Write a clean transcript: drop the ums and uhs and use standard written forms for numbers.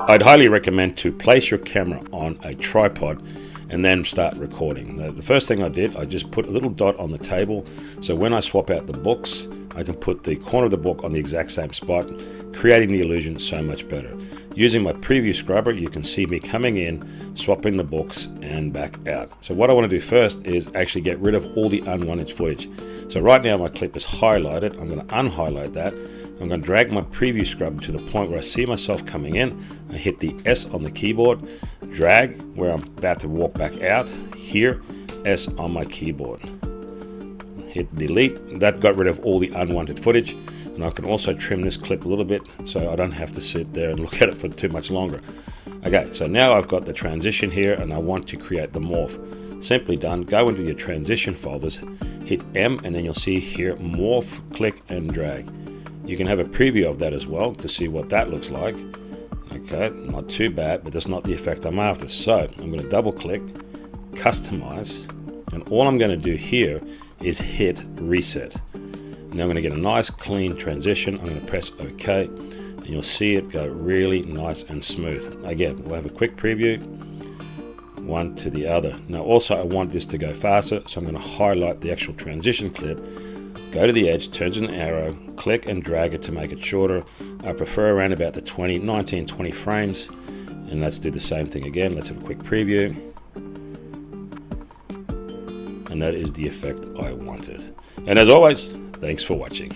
I'd highly recommend to place your camera on a tripod and then start recording. The first thing I did, I just put a little dot on the table, so when I swap out the books, I can put the corner of the book on the exact same spot, creating the illusion so much better. Using my preview scrubber, you can see me coming in, swapping the books and back out. So what I want to do first is actually get rid of all the unwanted footage. So right now my clip is highlighted. I'm going to unhighlight that. I'm going to drag my preview scrubber to the point where I see myself coming in. I hit the S on the keyboard, drag where I'm about to walk back out, here, S on my keyboard. Hit delete. That got rid of all the unwanted footage. And I can also trim this clip a little bit so I don't have to sit there and look at it for too much longer. Okay, so now I've got the transition here and I want to create the morph. Simply done, go into your transition folders, hit M, and then you'll see here morph, click and drag. You can have a preview of that as well to see what that looks like. Okay, not too bad, but that's not the effect I'm after. So I'm going to double click, customize, and all I'm going to do here is hit reset. Now I'm going to get a nice clean transition. I'm going to press OK, and you'll see it go really nice and smooth. Again, we'll have a quick preview, one to the other. Now also I want this to go faster, so I'm going to highlight the actual transition clip, go to the edge, turn an arrow, click and drag it to make it shorter. I prefer around about the 19-20 frames, and let's do the same thing again. Let's have a quick preview. And that is the effect I wanted. And as always, thanks for watching.